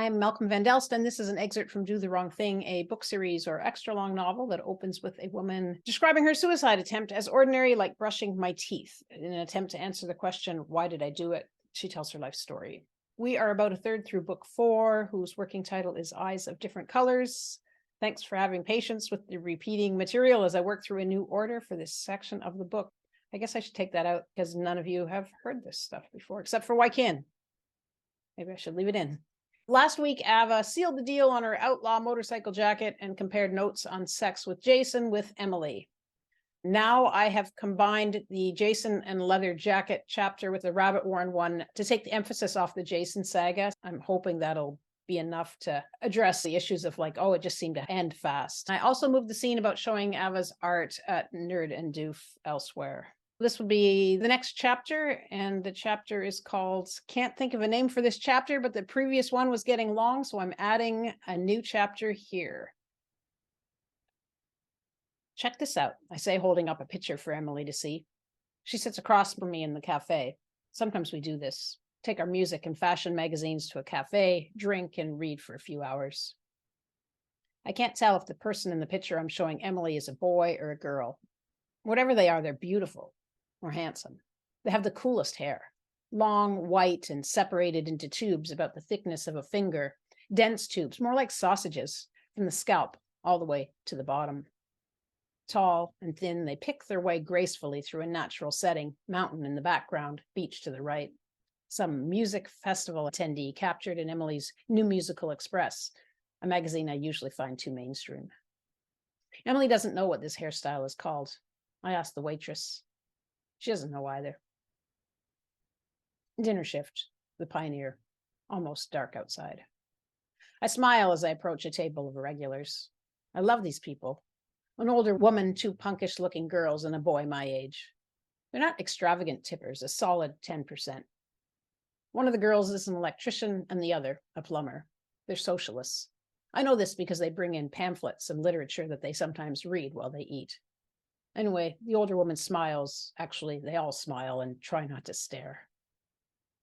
I'm Malcolm Van Delst, and this is an excerpt from Do the Wrong Thing, a book series or extra long novel that opens with a woman describing her suicide attempt as ordinary, like brushing my teeth. In an attempt to answer the question, why did I do it? She tells her life story. We are about a third through book 4, whose working title is Eyes of Different Colors. Thanks for having patience with the repeating material as I work through a new order for this section of the book. I guess I should take that out because none of you have heard this stuff before, except for Wykin. Maybe I should leave it in. Last week, Ava sealed the deal on her outlaw motorcycle jacket and compared notes on sex with Jason with Emily. Now I have combined the Jason and leather jacket chapter with the rabbit warren one to take the emphasis off the Jason saga. I'm hoping that'll be enough to address the issues of like, oh, it just seemed to end fast. I also moved the scene about showing Ava's art at Knird Doof elsewhere. This will be the next chapter, and the chapter is called, can't think of a name for this chapter, but the previous one was getting long, so I'm adding a new chapter here. Check this out, I say, holding up a picture for Emily to see. She sits across from me in the cafe. Sometimes we do this, take our music and fashion magazines to a cafe, drink, and read for a few hours. I can't tell if the person in the picture I'm showing Emily is a boy or a girl. Whatever they are, they're beautiful. Or handsome. They have the coolest hair, long, white, and separated into tubes about the thickness of a finger, dense tubes, more like sausages, from the scalp all the way to the bottom. Tall and thin, they pick their way gracefully through a natural setting, mountain in the background, beach to the right. Some music festival attendee captured in Emily's New Musical Express, a magazine I usually find too mainstream. Emily doesn't know what this hairstyle is called. I asked the waitress. She doesn't know either. Dinner shift, the Pioneer, almost dark outside. I smile as I approach a table of irregulars. I love these people. An older woman, 2 punkish-looking girls, and a boy my age. They're not extravagant tippers, a solid 10%. One of the girls is an electrician and the other a plumber. They're socialists. I know this because they bring in pamphlets and literature that they sometimes read while they eat. Anyway, the older woman smiles. Actually, they all smile and try not to stare.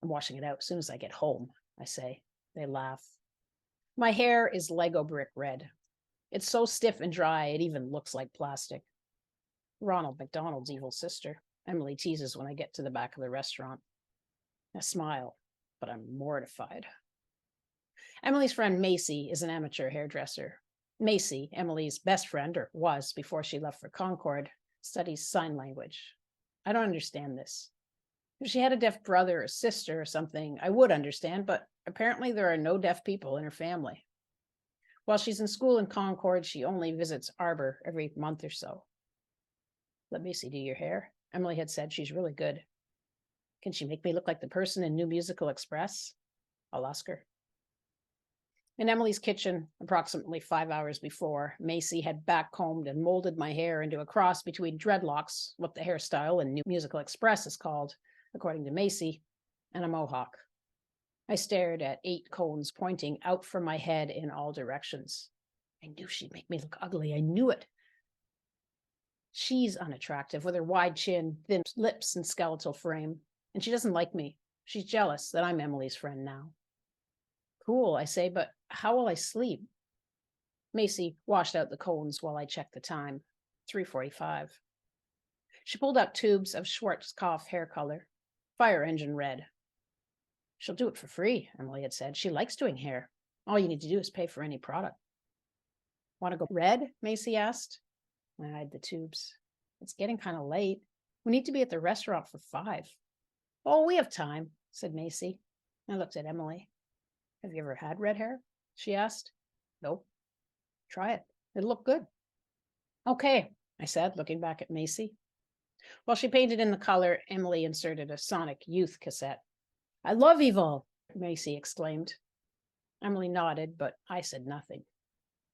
I'm washing it out as soon as I get home, I say. They laugh. My hair is Lego brick red. It's so stiff and dry, it even looks like plastic. Ronald McDonald's evil sister. Emily teases when I get to the back of the restaurant. I smile, but I'm mortified. Emily's friend Macy is an amateur hairdresser. Macy, Emily's best friend, or was before she left for Concord, studies sign language. I don't understand this. If she had a deaf brother or sister or something, I would understand, but apparently there are no deaf people in her family. While she's in school in Concord, she only visits Arbor every month or so. Let Macy do your hair. Emily had said she's really good. Can she make me look like the person in New Musical Express? I'll ask her. In Emily's kitchen, approximately 5 hours before, Macy had backcombed and molded my hair into a cross between dreadlocks, what the hairstyle in New Musical Express is called, according to Macy, and a mohawk. I stared at 8 cones pointing out from my head in all directions. I knew she'd make me look ugly. I knew it. She's unattractive, with her wide chin, thin lips, and skeletal frame, and she doesn't like me. She's jealous that I'm Emily's friend now. Cool, I say, but how will I sleep? Macy washed out the cones while I checked the time. 3:45. She pulled out tubes of Schwarzkopf hair color, fire engine red. She'll do it for free, Emily had said. She likes doing hair. All you need to do is pay for any product. Want to go red? Macy asked. I eyed the tubes. It's getting kind of late. We need to be at the restaurant for 5. Oh, we have time, said Macy. I looked at Emily. Have you ever had red hair? She asked. Nope. Try it. It'll look good. Okay, I said, looking back at Macy. While she painted in the color, Emily inserted a Sonic Youth cassette. I love Evolve, Macy exclaimed. Emily nodded, but I said nothing.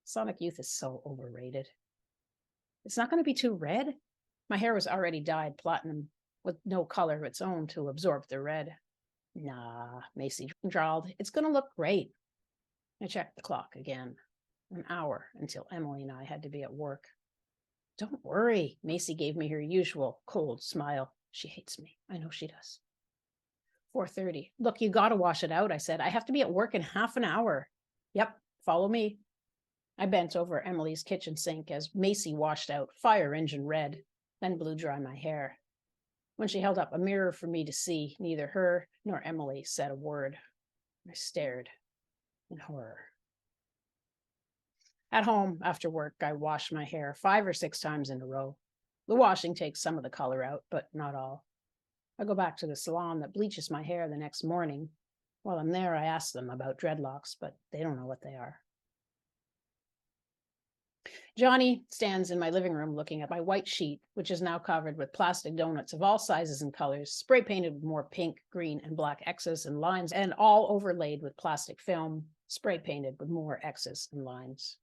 Sonic Youth is so overrated. It's not going to be too red. My hair was already dyed platinum with no color of its own to absorb the red. Nah, Macy drawled. It's going to look great. I checked the clock again. An hour until Emily and I had to be at work. Don't worry, Macy gave me her usual cold smile. She hates me. I know she does. 4:30. Look, you got to wash it out, I said. I have to be at work in half an hour. Yep, follow me. I bent over Emily's kitchen sink as Macy washed out fire engine red, then blew dry my hair. When she held up a mirror for me to see, neither her nor Emily said a word. I stared in horror. At home, after work, I wash my hair 5 or 6 times in a row. The washing takes some of the color out, but not all. I go back to the salon that bleaches my hair the next morning. While I'm there, I ask them about dreadlocks, but they don't know what they are. Jonny stands in my living room looking at my white sheet, which is now covered with plastic donuts of all sizes and colors, spray painted with more pink, green, and black X's and lines, and all overlaid with plastic film, spray painted with more X's and lines.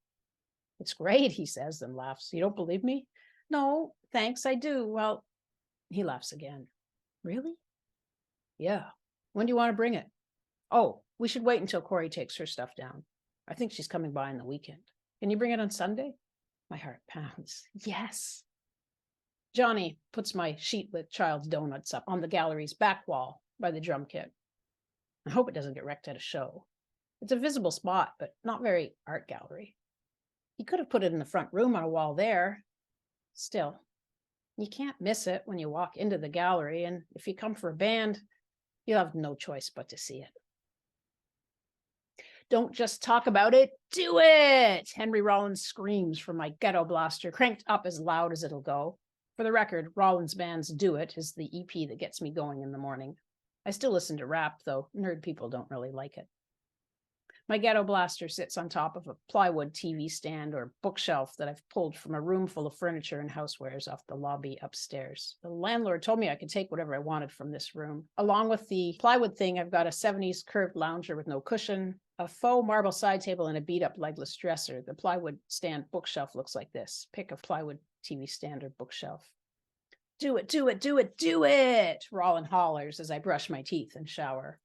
It's great, he says, then laughs. You don't believe me? No, thanks, I do. Well, he laughs again. Really? Yeah. When do you want to bring it? Oh, we should wait until Corey takes her stuff down. I think she's coming by on the weekend. Can you bring it on Sunday? My heart pounds. Yes. Jonny puts my sheet-lit child's donuts up on the gallery's back wall by the drum kit. I hope it doesn't get wrecked at a show. It's a visible spot, but not very art gallery. He could have put it in the front room on a wall there. Still, you can't miss it when you walk into the gallery, and if you come for a band, you'll have no choice but to see it. Don't just talk about it, do it! Henry Rollins screams from my ghetto blaster, cranked up as loud as it'll go. For the record, Rollins' band's Do It is the EP that gets me going in the morning. I still listen to rap, though nerd people don't really like it. My ghetto blaster sits on top of a plywood TV stand or bookshelf that I've pulled from a room full of furniture and housewares off the lobby upstairs. The landlord told me I could take whatever I wanted from this room. Along with the plywood thing, I've got a 70s curved lounger with no cushion, a faux marble side table, and a beat-up legless dresser. The plywood stand bookshelf looks like this. Pick a plywood TV stand or bookshelf. Do it, do it, do it, do it! Rollin hollers as I brush my teeth and shower.